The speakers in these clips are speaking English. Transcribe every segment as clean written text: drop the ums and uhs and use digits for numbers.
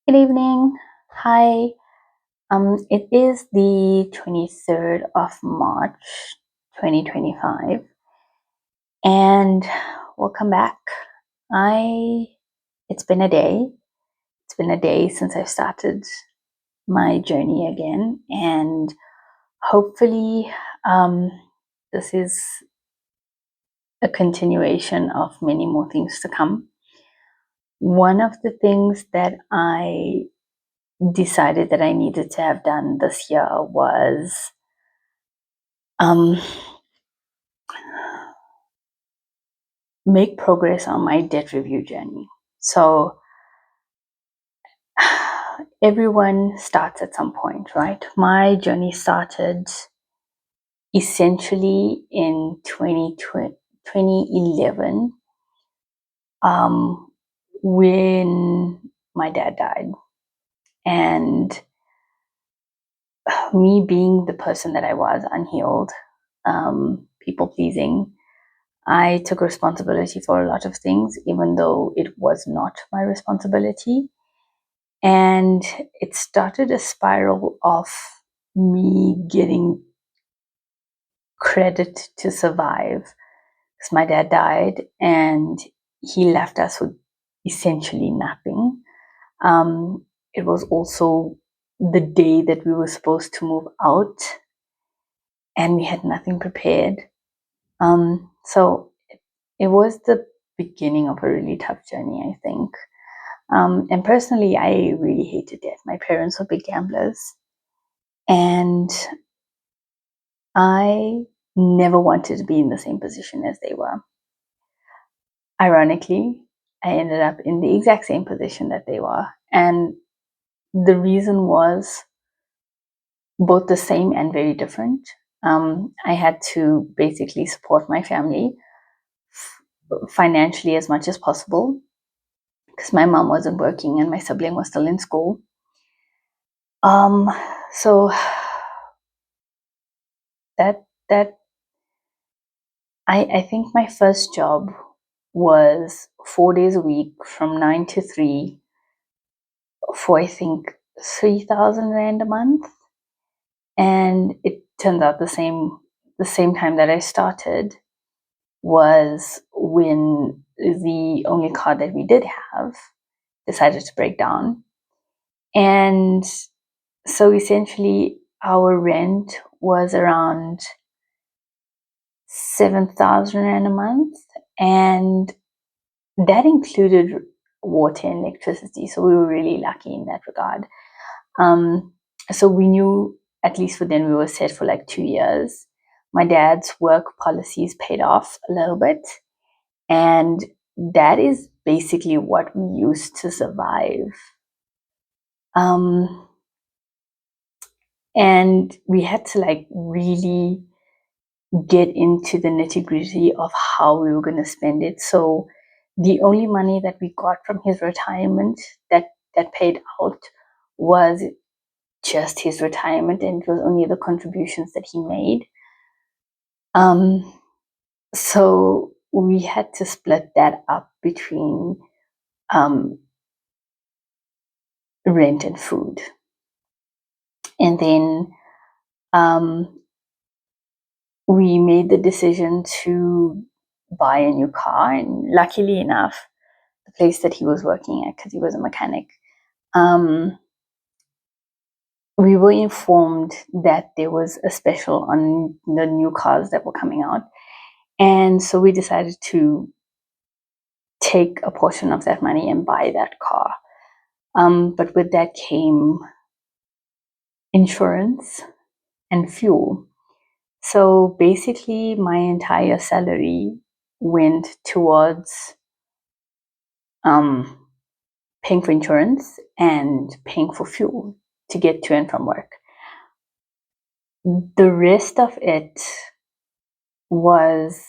Good evening. Hi. It is the 23rd of March, 2025, and welcome back. I It's been a day. It's been a day since I've started my journey again, and hopefully, this is a continuation of many more things to come. One of the things that I decided that I needed to have done this year was um, make progress on my debt review journey. So everyone starts at some point, right? My journey started essentially in 2011 when my dad died. And me being the person that I was, unhealed, people pleasing, I took responsibility for a lot of things, even though it was not my responsibility. And it started a spiral of me getting credit to survive because my dad died and he left us with essentially nothing. It was also the day that we were supposed to move out and we had nothing prepared. So it was the beginning of a really tough journey, I think. And personally, I really hated debt. My parents were big gamblers, and I never wanted to be in the same position as they were. Ironically, I ended up in the exact same position that they were. And the reason was both the same and very different. I had to basically support my family financially as much as possible because my mom wasn't working and my sibling was still in school. So that I think my first job was 4 days a week from 9 to 3 for I think 3,000 rand a month. And it turns out the same time that I started was when the only car that we did have decided to break down. And so essentially our rent was around 7,000 rand a month, and that included water and electricity. So we were really lucky in that regard. So we knew, at least for then, we were set for like 2 years. My dad's work policies paid off a little bit, and that is basically what we used to survive. And we had to like really get into the nitty-gritty of how we were going to spend it. So the only money that we got from his retirement that paid out was just his retirement, and it was only the contributions that he made. So we had to split that up between rent and food. And then we made the decision to buy a new car. And luckily enough, the place that he was working at, because he was a mechanic, we were informed that there was a special on the new cars that were coming out. And so we decided to take a portion of that money and buy that car. But with that came insurance and fuel. So basically, my entire salary went towards paying for insurance and paying for fuel to get to and from work. The rest of it was,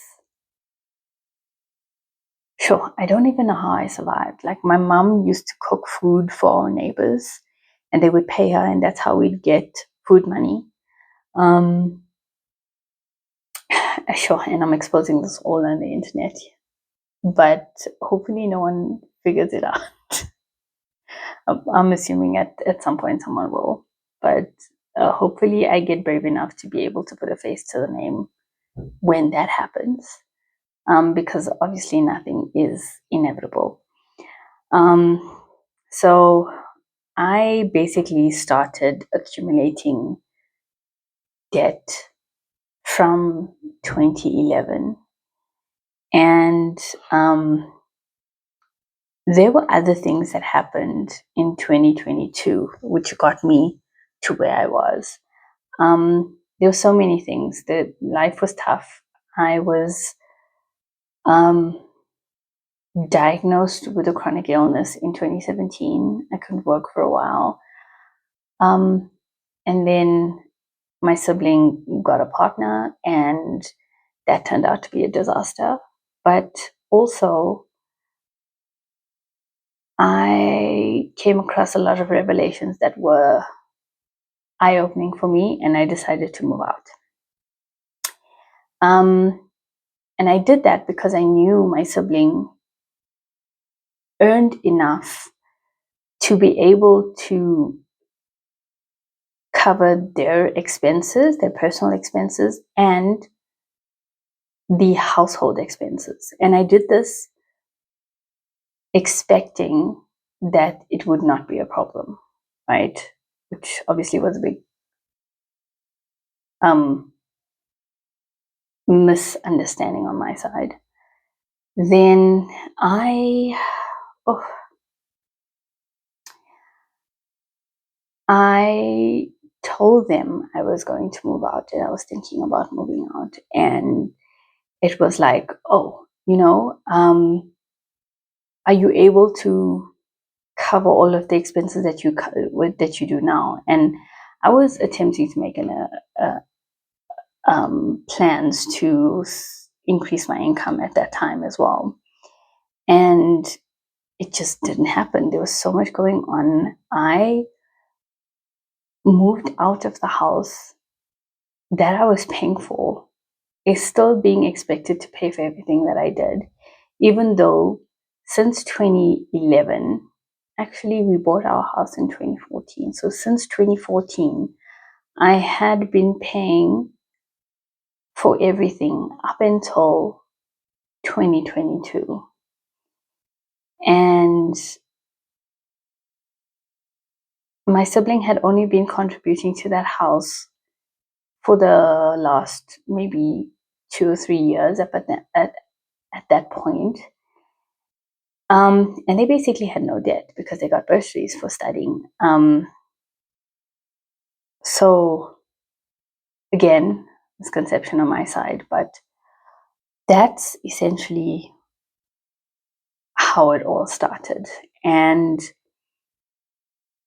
sure, I don't even know how I survived. Like, my mom used to cook food for our neighbors, and they would pay her, and that's how we'd get food money. Sure, and I'm exposing this all on the internet, but hopefully no one figures it out. I'm assuming at some point someone will, but hopefully I get brave enough to be able to put a face to the name when that happens, because obviously nothing is inevitable. So I basically started accumulating debt from 2011, and there were other things that happened in 2022 which got me to where I was. There were so many things. That life was tough. I was diagnosed with a chronic illness in 2017. I couldn't work for a while. And then my sibling got a partner, and that turned out to be a disaster. But also, I came across a lot of revelations that were eye-opening for me, and I decided to move out. And I did that because I knew my sibling earned enough to be able to cover their expenses, their personal expenses, and the household expenses. And I did this expecting that it would not be a problem, right? Which obviously was a big misunderstanding on my side. Then I told them I was going to move out, and I was thinking about moving out. And it was like, oh, are you able to cover all of the expenses that you do now? And I was attempting to make plans to increase my income at that time as well, and it just didn't happen. There was so much going on. I moved out of the house that I was paying for, is still being expected to pay for everything that I did, even though since 2011, actually we bought our house in 2014. So since 2014, I had been paying for everything up until 2022. And my sibling had only been contributing to that house for the last maybe 2 or 3 years at that point. And they basically had no debt because they got bursaries for studying. So again, misconception on my side, but that's essentially how it all started. And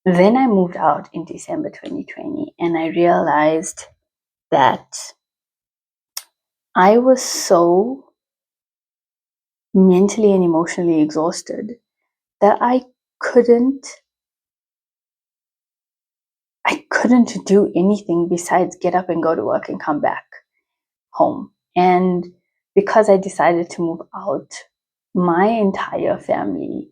then I moved out in December 2020, and I realized that I was so mentally and emotionally exhausted that I couldn't do anything besides get up and go to work and come back home. And because I decided to move out, my entire family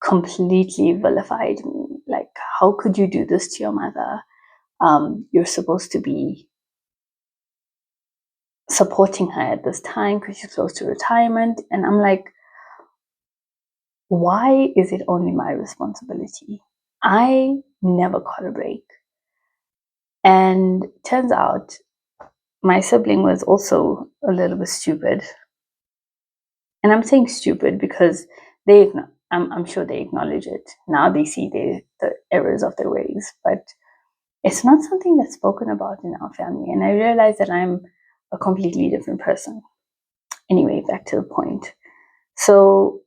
completely vilified me. Like, how could you do this to your mother? You're supposed to be supporting her at this time because she's close to retirement. And I'm like, why is it only my responsibility? I never caught a break. And turns out my sibling was also a little bit stupid. And I'm saying stupid because I'm sure they acknowledge it. Now they see the errors of their ways, but it's not something that's spoken about in our family. And I realize that I'm a completely different person. Anyway, back to the point. So,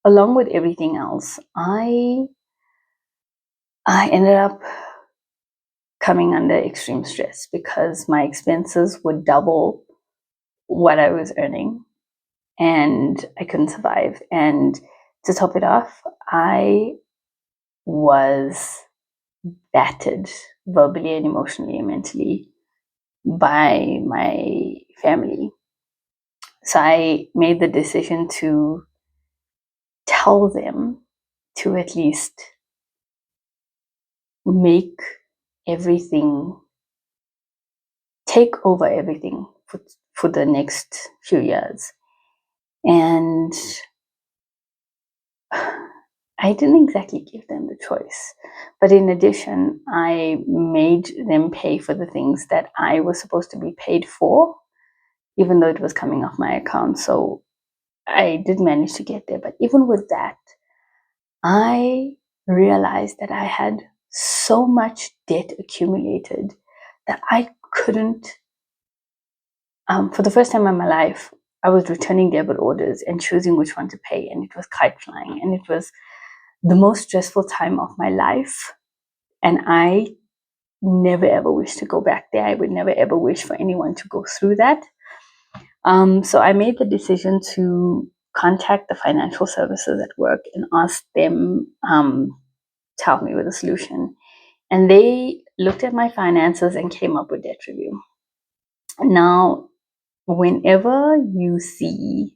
along with everything else, I ended up coming under extreme stress because my expenses would double what I was earning, and I couldn't survive. And to top it off, I was battered verbally and emotionally and mentally by my family. So I made the decision to tell them to at least make everything, take over everything for the next few years. And I didn't exactly give them the choice. But in addition, I made them pay for the things that I was supposed to be paid for, even though it was coming off my account. So I did manage to get there. But even with that, I realized that I had so much debt accumulated that I couldn't, for the first time in my life, I was returning debit orders and choosing which one to pay. And it was kite flying. And it was the most stressful time of my life. And I never ever wish to go back there. I would never ever wish for anyone to go through that. So I made the decision to contact the financial services at work and ask them to help me with a solution. And they looked at my finances and came up with debt review. Now, whenever you see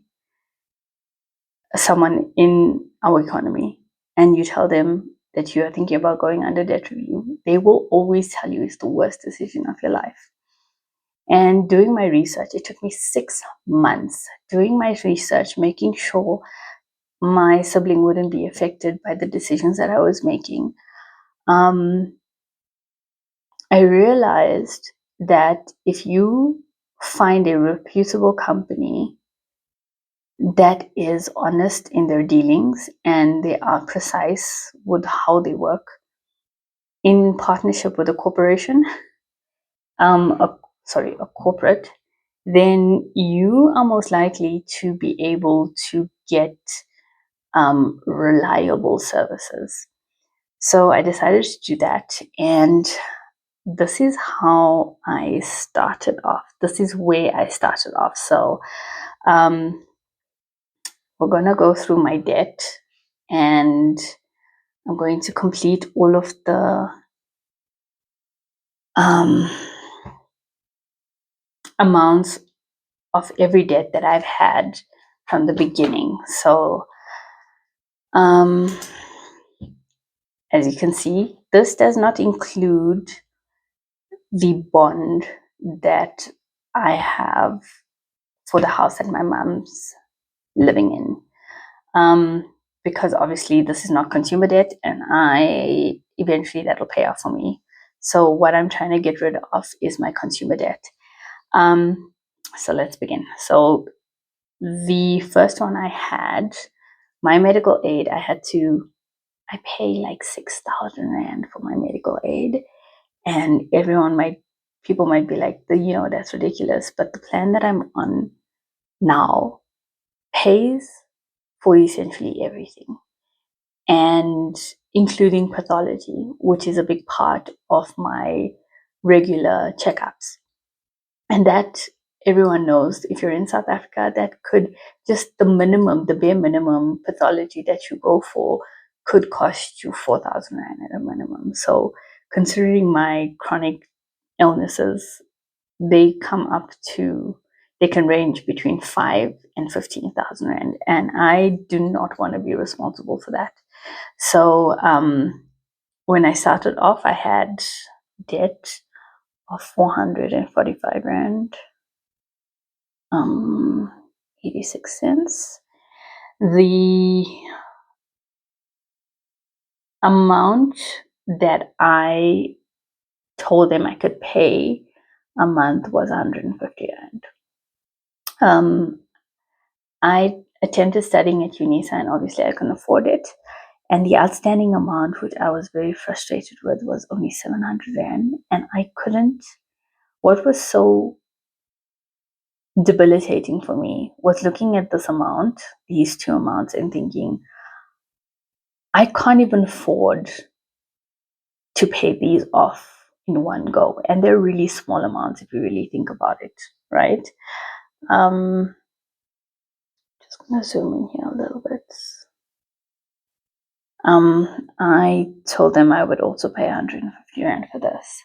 someone in our economy and you tell them that you are thinking about going under debt review, they will always tell you it's the worst decision of your life. And doing my research, it took me 6 months doing my research, making sure my sibling wouldn't be affected by the decisions that I was making. I realized that if you find a reputable company that is honest in their dealings and they are precise with how they work in partnership with a corporation, a corporate, then you are most likely to be able to get reliable services. So I decided to do that, and this is how I started off. This is where I started off. So we're gonna go through my debt, and I'm going to complete all of the amounts of every debt that I've had from the beginning. So as you can see, this does not include the bond that I have for the house that my mom's living in. Because obviously this is not consumer debt, and eventually that'll pay off for me. So what I'm trying to get rid of is my consumer debt. So let's begin. So the first one I had, my medical aid, I pay like 6,000 Rand for my medical aid. And people might be like, that's ridiculous. But the plan that I'm on now pays for essentially everything, and including pathology, which is a big part of my regular checkups. And that everyone knows, if you're in South Africa, that could just the bare minimum pathology that you go for could cost you 4,000 Rand at a minimum. So considering my chronic illnesses, they can range between 5 and 15,000 Rand. And I do not want to be responsible for that. So when I started off, I had debt of 445 Rand, 86 cents. The amount that I told them I could pay a month was 150 Rand. I attempted studying at UNISA, and obviously I couldn't afford it. And the outstanding amount, which I was very frustrated with, was only 700 Rand. And I couldn't. What was so debilitating for me was looking at this amount, these two amounts, and thinking, I can't even afford to pay these off in one go. And they're really small amounts if you really think about it, right? Just gonna zoom in here a little bit. I told them I would also pay 150 Rand for this.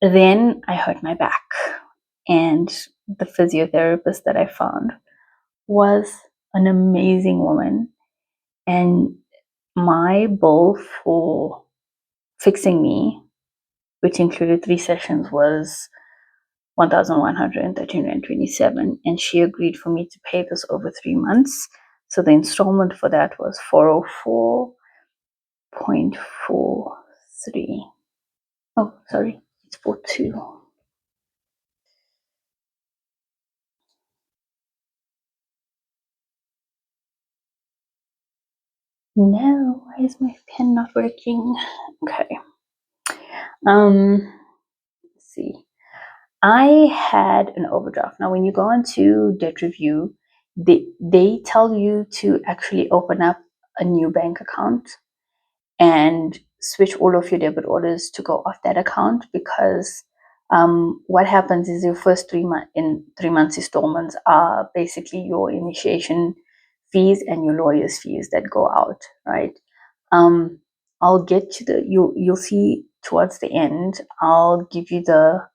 Then I hurt my back, and the physiotherapist that I found was an amazing woman, and my bill for fixing me, which included 3 sessions, was 1,113.27, and she agreed for me to pay this over 3 months. So the installment for that was 404.43. Oh, sorry, it's 42. No, why is my pen not working? Okay. Let's see. I had an overdraft. Now, when you go into debt review, they tell you to actually open up a new bank account and switch all of your debit orders to go off that account, because what happens is your first 3 months installments are basically your initiation fees and your lawyer's fees that go out, right? I'll get to you'll see towards the end. I'll give you the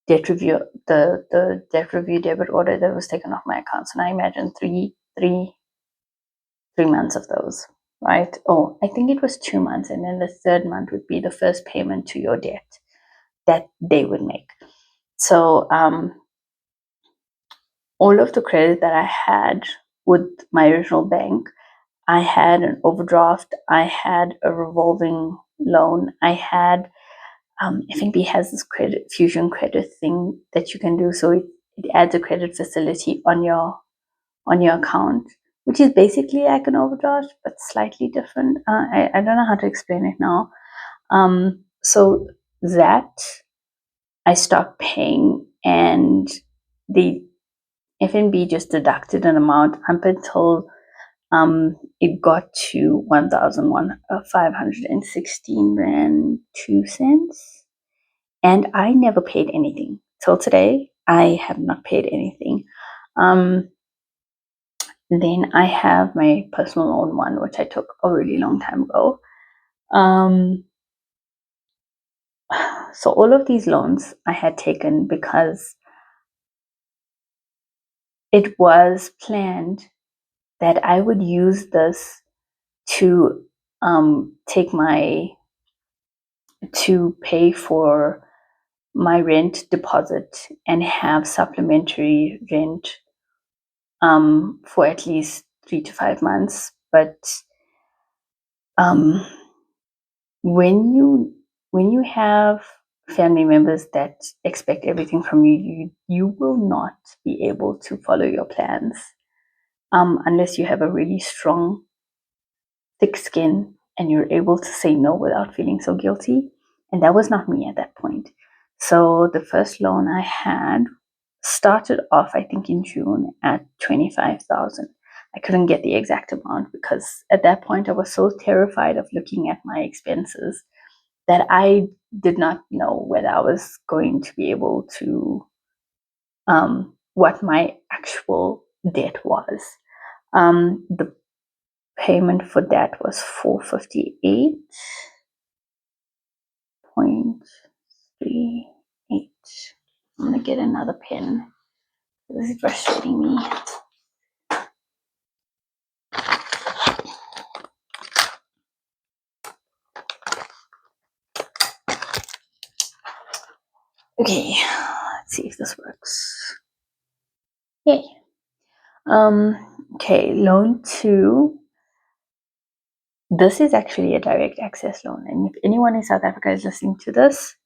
debt review, the debt review debit order that was taken off my account. So now I imagine three months of those, right? Oh, I think it was 2 months, and then the third month would be the first payment to your debt that they would make. So all of the credit that I had with my original bank, I had an overdraft, I had a revolving loan, I had FNB has this credit fusion credit thing that you can do, so it adds a credit facility on your account, which is basically like an overdraft but slightly different. I don't know how to explain it now. So that I stopped paying, and the FNB just deducted an amount up until it got to 1,516 rand 2 cents, and I never paid anything till today. I have not paid anything. Then I have my personal loan one, which I took a really long time ago. So all of these loans I had taken because it was planned that I would use this to to pay for my rent deposit and have supplementary rent for at least 3 to 5 months. But um, when you have family members that expect everything from you will not be able to follow your plans unless you have a really strong, thick skin and you're able to say no without feeling so guilty. And that was not me at that point. So the first loan I had started off, I think, in June at 25,000. I couldn't get the exact amount because at that point I was so terrified of looking at my expenses that I did not know whether I was going to be able to, what my actual debt was. The payment for that was 458.38. I'm gonna get another pen. This is frustrating me. Okay, let's see if this works. Yay. Okay, loan 2. This is actually a direct access loan, and if anyone in South Africa is listening to this,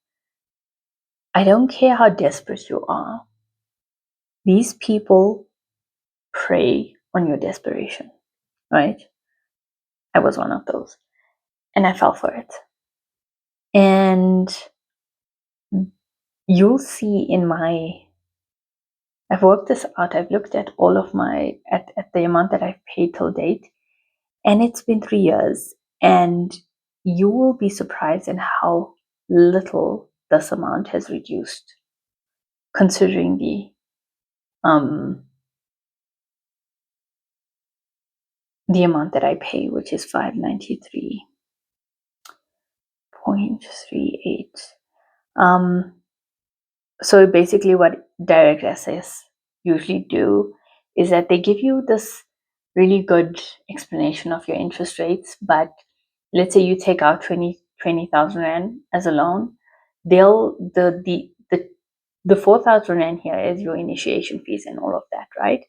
I don't care how desperate you are. These people prey on your desperation, right? I was one of those, and I fell for it. And you'll see I've worked this out. I've looked at all of at the amount that I've paid till date, and it's been 3 years, and you will be surprised in how little this amount has reduced, considering the amount that I pay, which is 593.38. So basically what direct access usually do is that they give you this really good explanation of your interest rates. But let's say you take out 20,000 Rand as a loan, they'll the 4,000 Rand here is your initiation fees and all of that, right?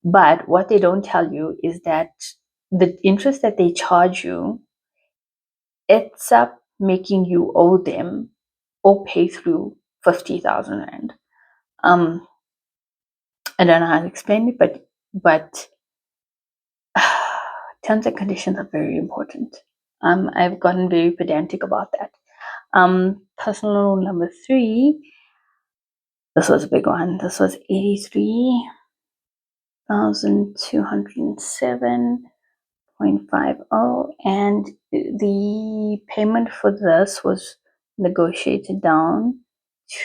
But what they don't tell you is that the interest that they charge you ends up making you owe them or pay through 50,000 Rand. I don't know how to explain it, but terms and conditions are very important. I've gotten very pedantic about that. Personal loan number 3, this was a big one. This was 83,207.50, and the payment for this was negotiated down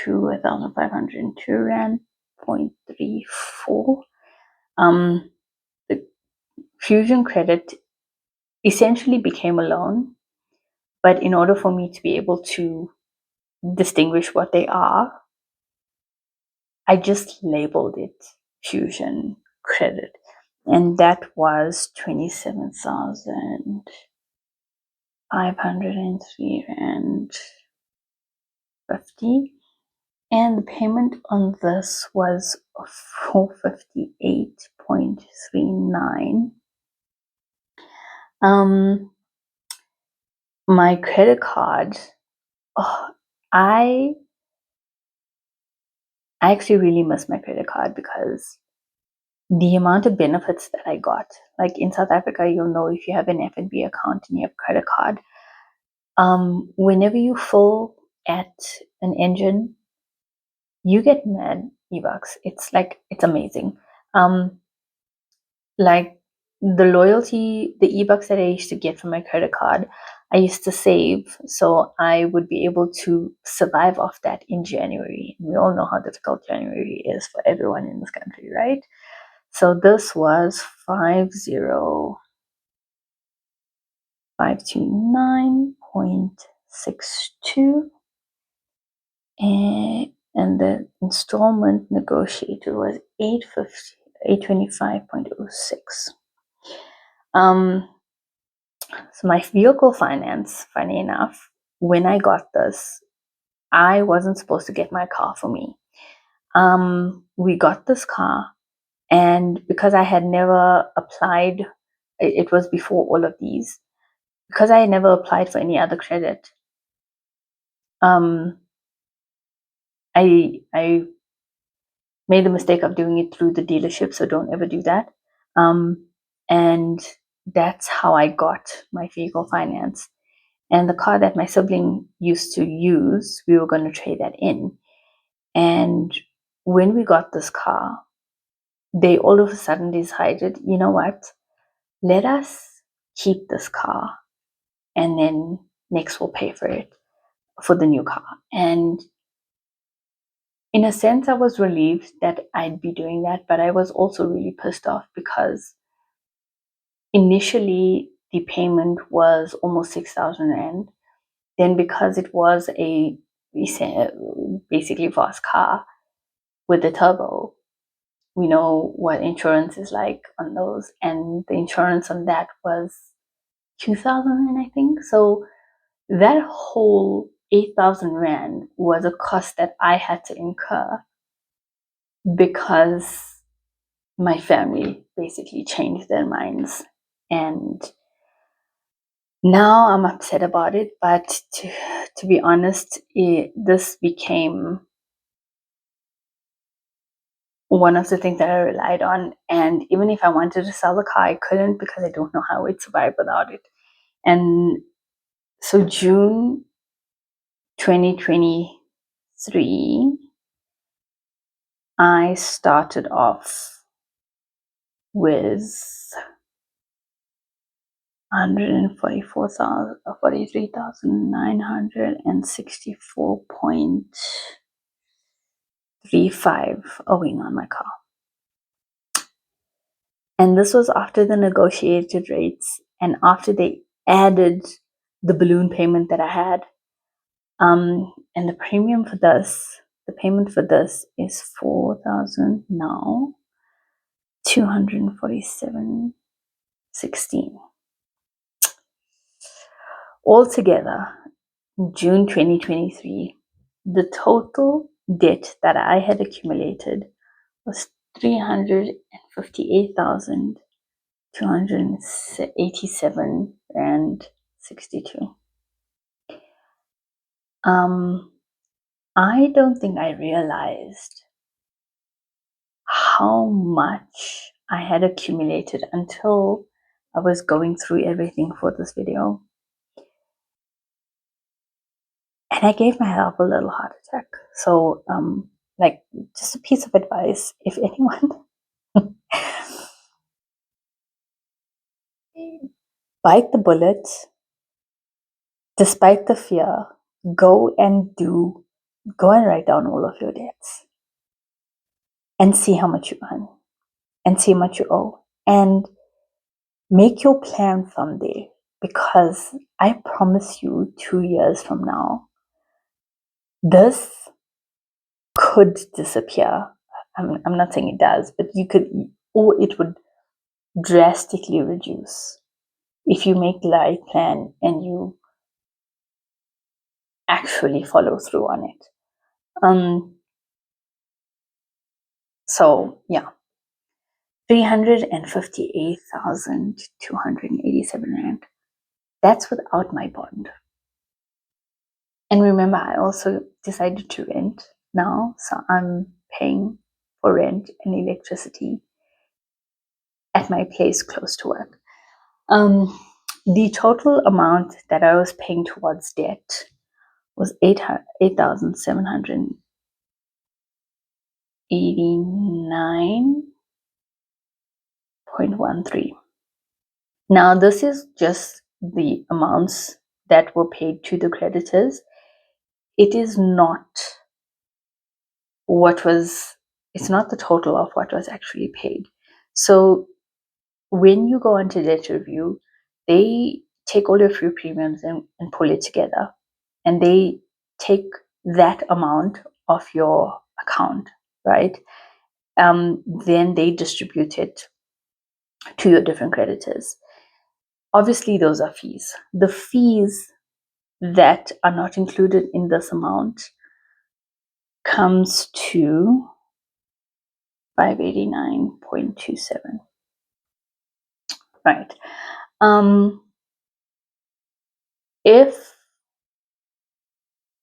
to 1,502 Rand 0.34. The Fusion Credit essentially became a loan, but in order for me to be able to distinguish what they are, I just labeled it Fusion Credit, and that was 27,503 Rand 50, and the payment on this was 458.39. My credit card, I actually really miss my credit card because the amount of benefits that I got, like in South Africa, you'll know if you have an F&B account and you have a credit card, whenever you fill at an engine, you get mad e-bucks. It's amazing. Like the loyalty, the e-bucks that I used to get from my credit card, I used to save so I would be able to survive off that in January. We all know how difficult January is for everyone in this country, right? So this was 50529.62, and the installment negotiated was 825.06. So my vehicle finance, funny enough, when I got this, I wasn't supposed to get my car for me. We got this car, and because I had never applied, it was before all of these, because I had never applied for any other credit. I made the mistake of doing it through the dealership, so don't ever do that. And that's how I got my vehicle finance. And the car that my sibling used to use, we were going to trade that in. And when we got this car, they all of a sudden decided, you know what, let us keep this car and then next we'll pay for it, for the new car. And in a sense, I was relieved that I'd be doing that, but I was also really pissed off because initially the payment was almost 6,000 Rand. Then because it was a basically fast car with a turbo, we know what insurance is like on those, and the insurance on that was 2,000 Rand, I think. So that whole 8,000 Rand was a cost that I had to incur because my family basically changed their minds. And now I'm upset about it, but to be honest, this became one of the things that I relied on. And even if I wanted to sell the car, I couldn't because I don't know how I'd survive without it. And so June 2023, I started off with 143,964.35 owing on my car. And this was after the negotiated rates and after they added the balloon payment that I had. And the payment for this is 4,000 now 247.16. Altogether, June 2023, the total debt that I had accumulated was 358,287 and 62. I don't think I realized how much I had accumulated until I was going through everything for this video. And I gave myself a little heart attack. So, like, just a piece of advice, if anyone bite the bullet, despite the fear, go and write down all of your debts and see how much you earn and see how much you owe and make your plan from there, because I promise you 2 years from now, this could disappear. I'm not saying it does, but or it would drastically reduce if you make the right plan and you actually follow through on it. So yeah, 358,287 rand. That's without my bond. And remember, I also decided to rent now, so I'm paying for rent and electricity at my place close to work. The total amount that I was paying towards debt was 8,789.13. Now, this is just the amounts that were paid to the creditors. It is not it's not the total of what was actually paid. So when you go into debt review, they take all your free premiums and pull it together, and they take that amount of your account, right? Then they distribute it to your different creditors. Obviously, those are fees. The fees that are not included in this amount comes to 589.27. Right. If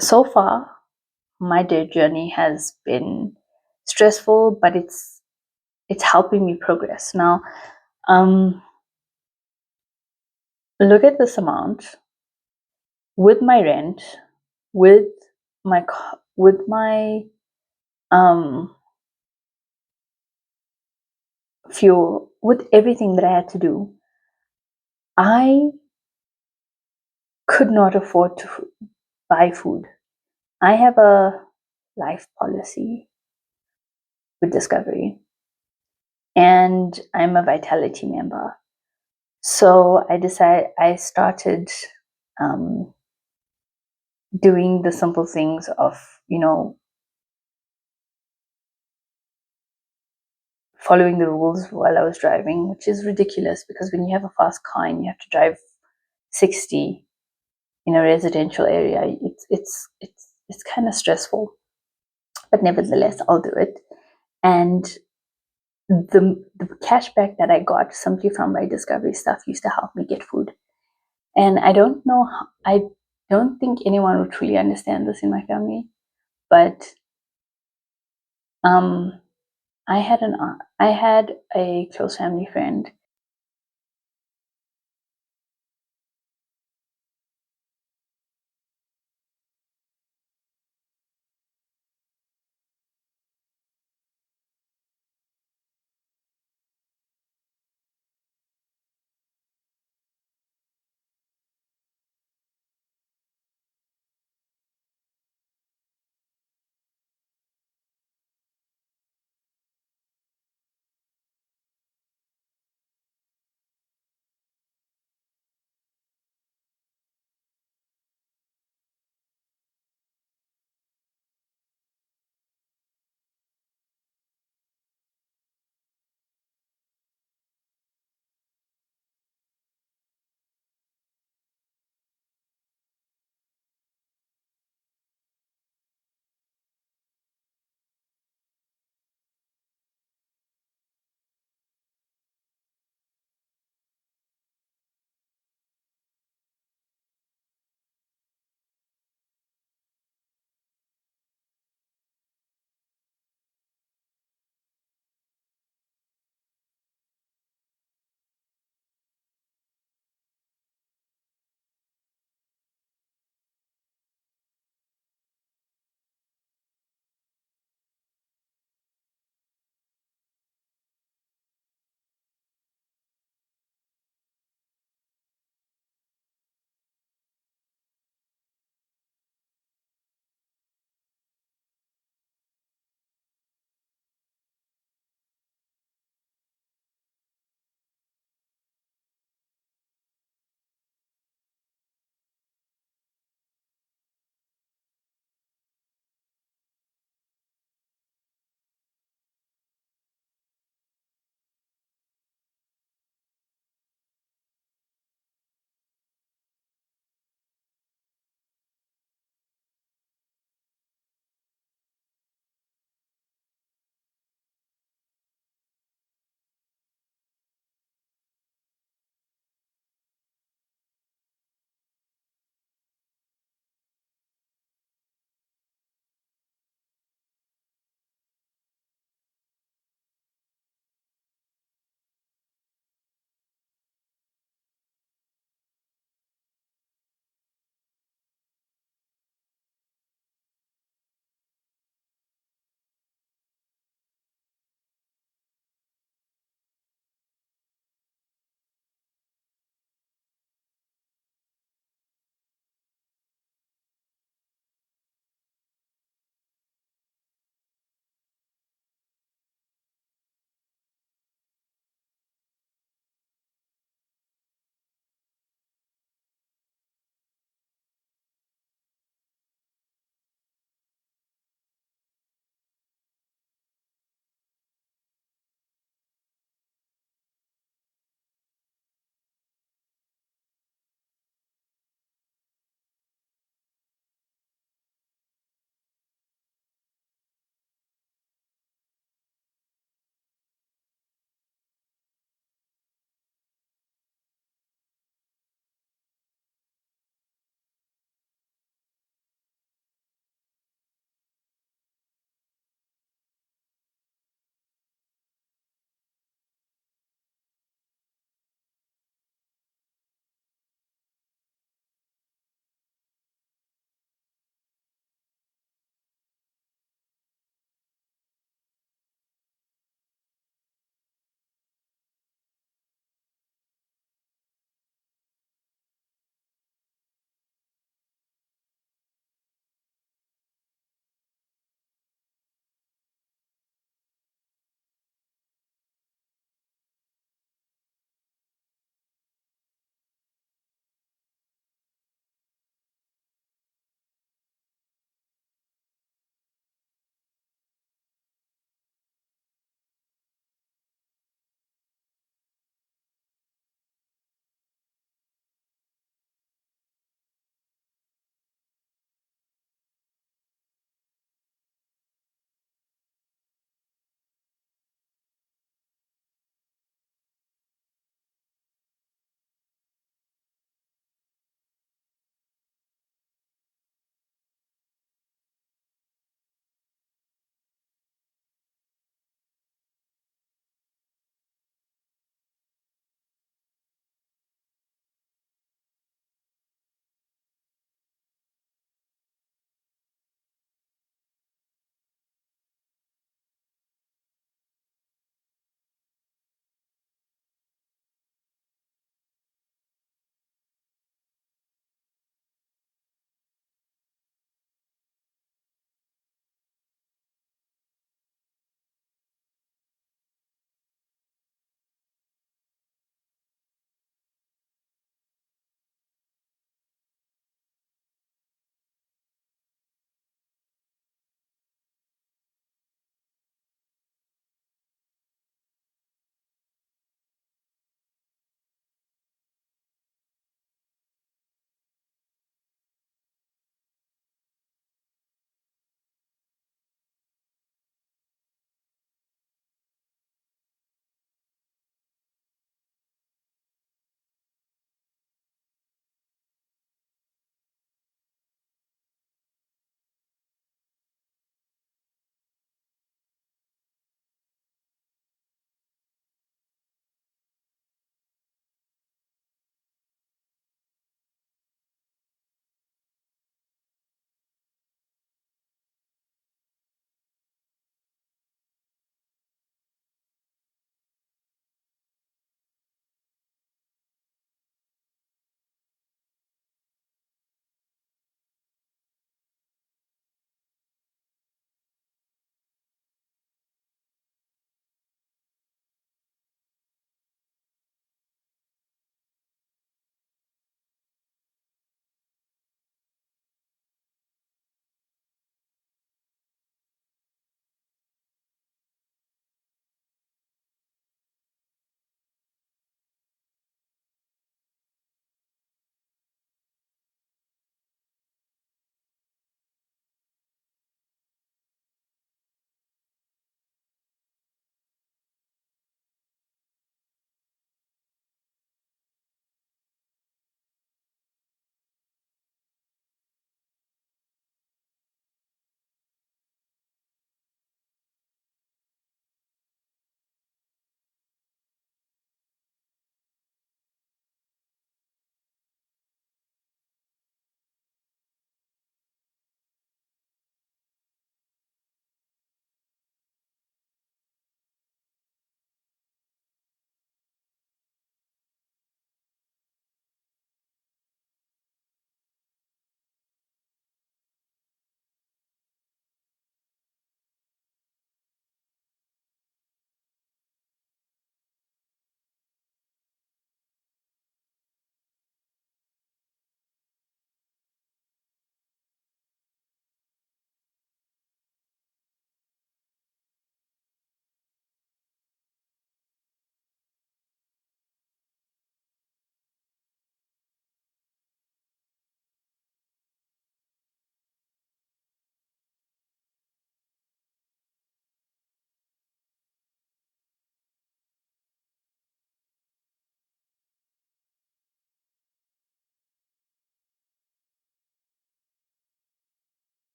so far my debt journey has been stressful, but it's helping me progress. Now, look at this amount with my rent, with my fuel, with everything that I had to do. I could not afford to buy food. I have a life policy with Discovery, and I'm a Vitality member. So I started doing the simple things of, following the rules while I was driving, which is ridiculous because when you have a fast car and you have to drive 60 in a residential area, it's kind of stressful. But nevertheless, I'll do it. And the cashback that I got simply from my Discovery stuff used to help me get food. And I don't think anyone would truly understand this in my family, but I had a close family friend